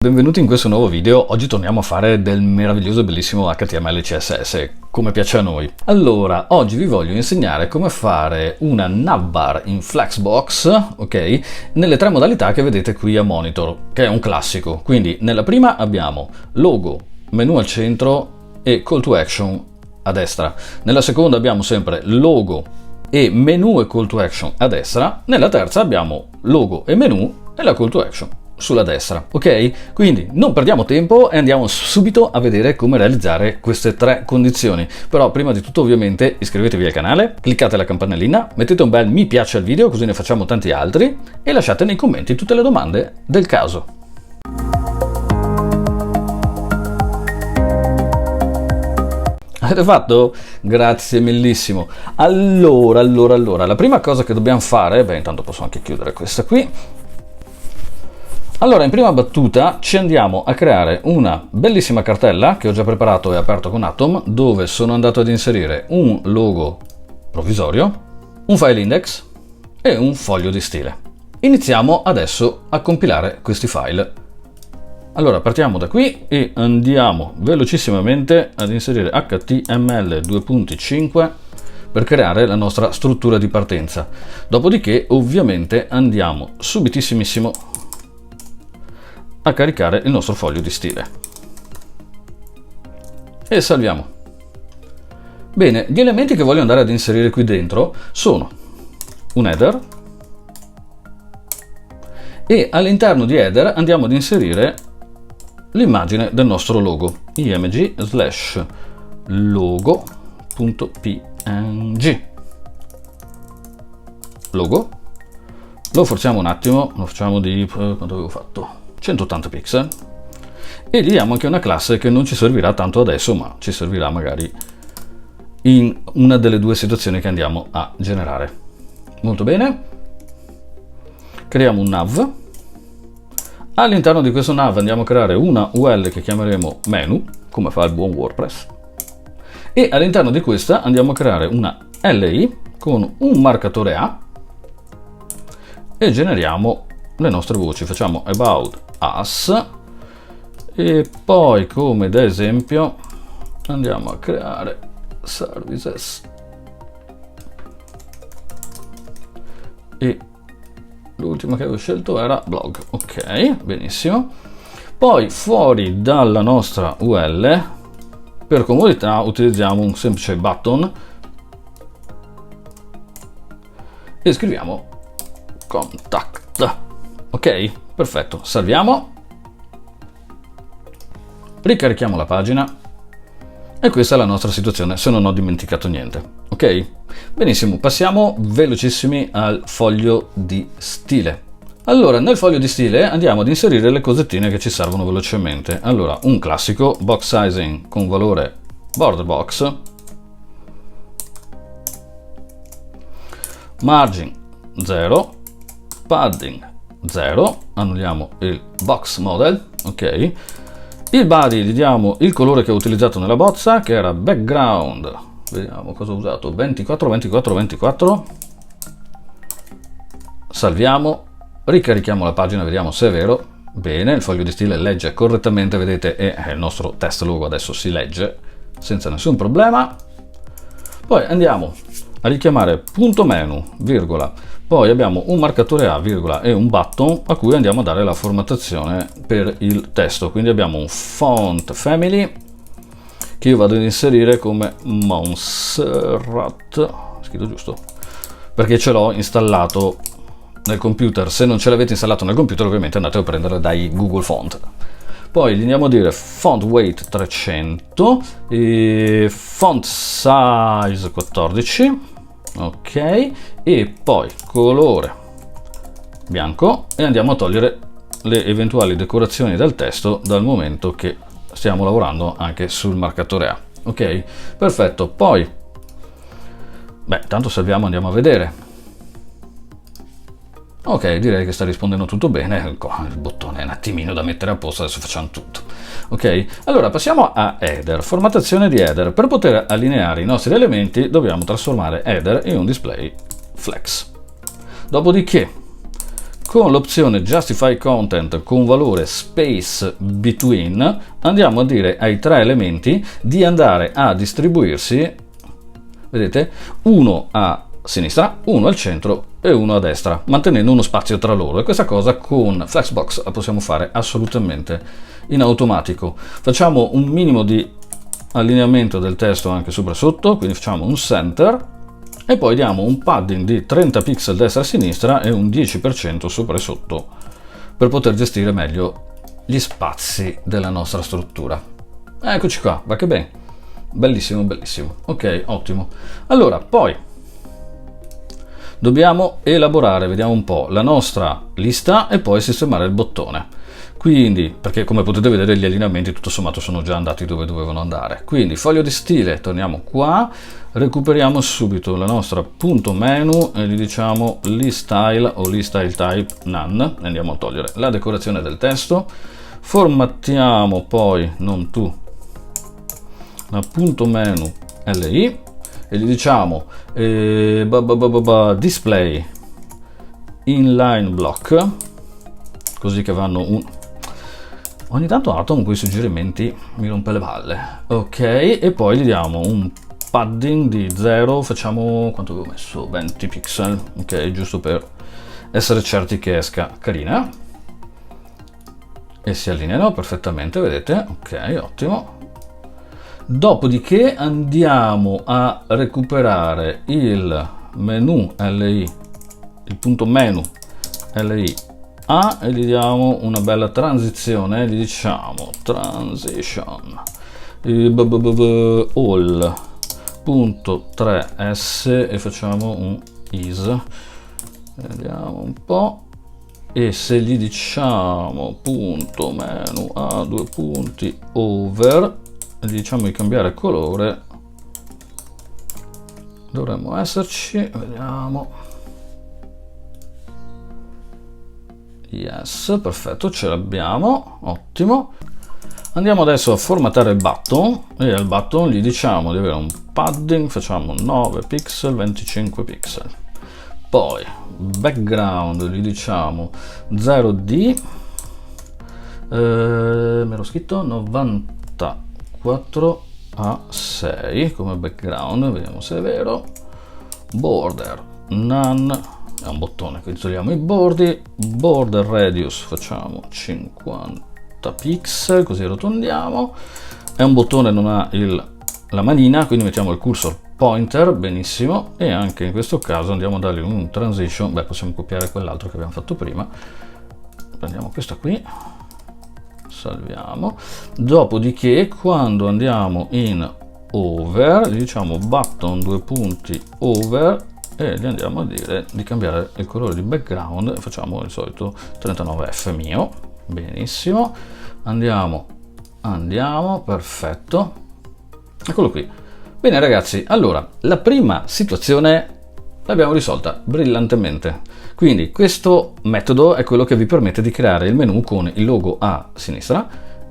Benvenuti in questo nuovo video. Oggi torniamo a fare del meraviglioso e bellissimo HTML CSS, come piace a noi. Allora, oggi vi voglio insegnare come fare una navbar in Flexbox, ok? Nelle tre modalità che vedete qui a monitor, che è un classico. Quindi nella prima abbiamo logo, menu al centro e call to action a destra. Nella seconda abbiamo sempre logo e menu e call to action a destra. Nella terza abbiamo logo e menu e la call to action sulla destra, ok? Quindi non perdiamo tempo e andiamo subito a vedere come realizzare queste tre condizioni. Però prima di tutto ovviamente iscrivetevi al canale, cliccate la campanellina, mettete un bel mi piace al video così ne facciamo tanti altri e lasciate nei commenti tutte le domande del caso. Avete fatto? Grazie millissimo. Allora, la prima cosa che dobbiamo fare, intanto posso anche chiudere questa qui. Allora, in prima battuta ci andiamo a creare una bellissima cartella che ho già preparato e aperto con Atom, dove sono andato ad inserire un logo provvisorio, un file index e un foglio di stile. Iniziamo adesso a compilare questi file. Allora, partiamo da qui e andiamo velocissimamente ad inserire HTML 2.5 per creare la nostra struttura di partenza. Dopodiché, ovviamente, andiamo subitissimissimo a caricare il nostro foglio di stile e salviamo. Bene, gli elementi che voglio andare ad inserire qui dentro sono un header e all'interno di header andiamo ad inserire l'immagine del nostro logo, img/logo.png. logo, lo forziamo un attimo, lo facciamo di quanto avevo fatto? 180 pixel, e gli diamo anche una classe che non ci servirà tanto adesso, ma ci servirà magari in una delle due situazioni che andiamo a generare. Molto bene, creiamo un nav. All'interno di questo nav andiamo a creare una UL che chiameremo menu, come fa il buon WordPress, e all'interno di questa andiamo a creare una LI con un marcatore A e generiamo le nostre voci. Facciamo about us e poi, come da esempio, andiamo a creare services e l'ultima che avevo scelto era blog. Ok, benissimo. Poi fuori dalla nostra UL, per comodità, utilizziamo un semplice button e scriviamo contact. Ok, perfetto, salviamo, ricarichiamo la pagina e questa è la nostra situazione, se non ho dimenticato niente. Ok, benissimo, passiamo velocissimi al foglio di stile. Allora, nel foglio di stile andiamo ad inserire le cosettine che ci servono velocemente. Allora, un classico box sizing con valore border box, margin 0, padding 0, annulliamo il box model, ok. Il body gli diamo il colore che ho utilizzato nella bozza, che era background, vediamo cosa ho usato, 24. Salviamo, ricarichiamo la pagina, vediamo se è vero. Bene, il foglio di stile legge correttamente, vedete, e il nostro test logo adesso si legge senza nessun problema. Poi andiamo a richiamare punto menu, virgola, poi abbiamo un marcatore A, virgola, e un button a cui andiamo a dare la formattazione per il testo. Quindi abbiamo un font family che io vado ad inserire come Montserrat, scritto giusto, perché ce l'ho installato nel computer. Se non ce l'avete installato nel computer, ovviamente andate a prenderlo dai Google Font. Poi gli andiamo a dire font weight 300 e font size 14, ok, e poi colore bianco, e andiamo a togliere le eventuali decorazioni del testo, dal momento che stiamo lavorando anche sul marcatore A. Ok, perfetto. Poi tanto salviamo, andiamo a vedere. Ok, direi che sta rispondendo tutto bene. Il bottone è un attimino da mettere a posto, adesso facciamo tutto. Ok, allora passiamo a header, formattazione di header. Per poter allineare i nostri elementi dobbiamo trasformare header in un display flex. Dopodiché con l'opzione Justify Content con valore Space Between andiamo a dire ai tre elementi di andare a distribuirsi, vedete, uno a sinistra, uno al centro e uno a destra, mantenendo uno spazio tra loro, e questa cosa con Flexbox la possiamo fare assolutamente in automatico. Facciamo un minimo di allineamento del testo anche sopra e sotto, quindi facciamo un center e poi diamo un padding di 30 pixel destra e sinistra e un 10% sopra e sotto per poter gestire meglio gli spazi della nostra struttura. Eccoci qua, va che bene, bellissimo, bellissimo. Ok, ottimo. Allora, poi dobbiamo elaborare, vediamo un po', la nostra lista e poi sistemare il bottone. Quindi, perché come potete vedere gli allineamenti tutto sommato sono già andati dove dovevano andare. Quindi foglio di stile, torniamo qua, recuperiamo subito la nostra punto menu e gli diciamo list style o list style type none, e andiamo a togliere la decorazione del testo, formattiamo poi non to la punto menu li e gli diciamo display inline block, così che vanno un... Ogni tanto Atom quei suggerimenti mi rompe le balle. Ok, e poi gli diamo un padding di 0, facciamo, quanto avevo messo? 20 pixel, ok, giusto per essere certi che esca carina. E si allineano perfettamente, vedete? Ok, ottimo. Dopodiché andiamo a recuperare il menu LI, il punto menu LI e gli diamo una bella transizione, gli diciamo transition all.3s e facciamo un is, vediamo un po', e se gli diciamo punto menu a due punti over, gli diciamo di cambiare colore, dovremmo esserci, vediamo. Yes, perfetto, ce l'abbiamo, ottimo. Andiamo adesso a formattare il button e al button gli diciamo di avere un padding, facciamo 9 pixel, 25 pixel. Poi background gli diciamo 0D, me l'ho scritto 94 a 6 come background, vediamo se è vero. Border none, è un bottone, quindi togliamo i bordi. Border radius facciamo 50 pixel, così rotondiamo. È un bottone, non ha la manina, quindi mettiamo il cursor pointer, benissimo, e anche in questo caso andiamo a dargli un transition, possiamo copiare quell'altro che abbiamo fatto prima, prendiamo questa qui, salviamo, dopodiché quando andiamo in over gli diciamo button due punti over e gli andiamo a dire di cambiare il colore di background e facciamo il solito 39F mio, benissimo, andiamo, perfetto, eccolo qui. Bene ragazzi, allora la prima situazione l'abbiamo risolta brillantemente, quindi questo metodo è quello che vi permette di creare il menu con il logo a sinistra,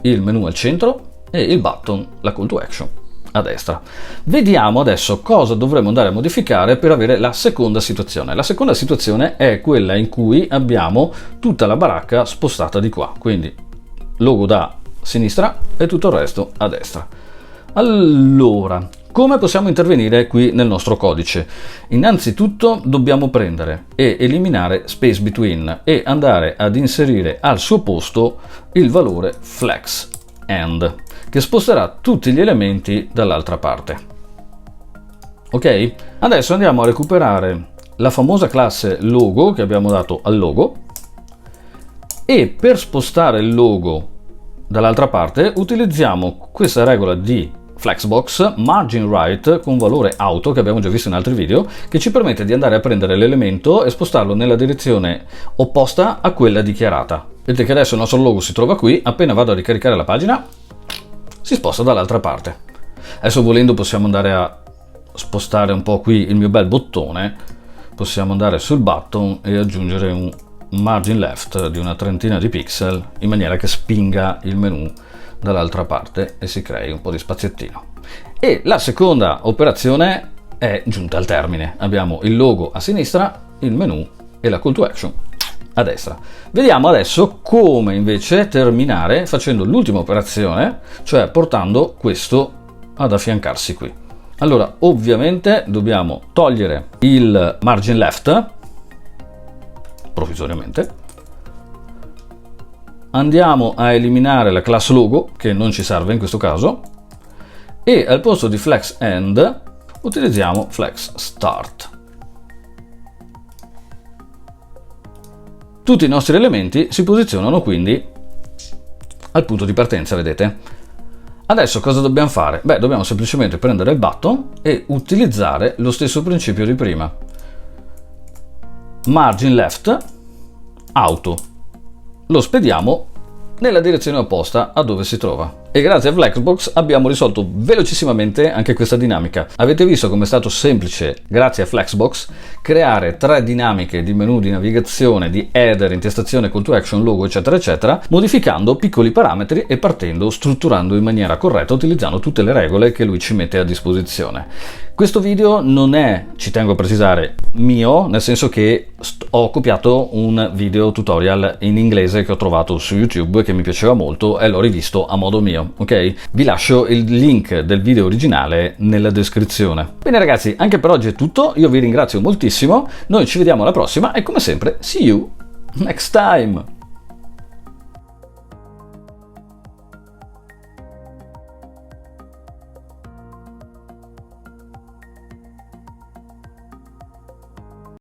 il menu al centro e il button, la call to action, a destra. Vediamo adesso cosa dovremo andare a modificare per avere la seconda situazione. La seconda situazione è quella in cui abbiamo tutta la baracca spostata di qua, quindi logo da sinistra e tutto il resto a destra. Allora, come possiamo intervenire qui nel nostro codice? Innanzitutto dobbiamo prendere e eliminare space between e andare ad inserire al suo posto il valore flex end, che sposterà tutti gli elementi dall'altra parte. Ok? Adesso andiamo a recuperare la famosa classe logo che abbiamo dato al logo e per spostare il logo dall'altra parte utilizziamo questa regola di Flexbox margin right con valore auto che abbiamo già visto in altri video, che ci permette di andare a prendere l'elemento e spostarlo nella direzione opposta a quella dichiarata. Vedete che adesso il nostro logo si trova qui, appena vado a ricaricare la pagina si sposta dall'altra parte. Adesso volendo possiamo andare a spostare un po' qui il mio bel bottone, possiamo andare sul button e aggiungere un margin left di una trentina di pixel in maniera che spinga il menu dall'altra parte e si crei un po' di spaziettino. E la seconda operazione è giunta al termine. Abbiamo il logo a sinistra, il menu e la call to action a destra. Vediamo adesso come invece terminare facendo l'ultima operazione, cioè portando questo ad affiancarsi qui. Allora, ovviamente dobbiamo togliere il margin left provvisoriamente. Andiamo a eliminare la class logo, che non ci serve in questo caso, e al posto di flex end utilizziamo flex start. Tutti i nostri elementi si posizionano quindi al punto di partenza, vedete? Adesso cosa dobbiamo fare? Beh, dobbiamo semplicemente prendere il button e utilizzare lo stesso principio di prima. Margin left, auto. Lo spediamo nella direzione opposta a dove si trova. E grazie a Flexbox abbiamo risolto velocissimamente anche questa dinamica. Avete visto come è stato semplice, grazie a Flexbox, creare 3 dinamiche di menu di navigazione, di header, intestazione, call to action, logo, eccetera, eccetera, modificando piccoli parametri e partendo, strutturando in maniera corretta, utilizzando tutte le regole che lui ci mette a disposizione. Questo video non è, ci tengo a precisare, mio, nel senso che ho copiato un video tutorial in inglese che ho trovato su YouTube che mi piaceva molto e l'ho rivisto a modo mio. Ok? Vi lascio il link del video originale nella descrizione. Bene ragazzi, anche per oggi è tutto, io vi ringrazio moltissimo, noi ci vediamo alla prossima e come sempre, see you next time!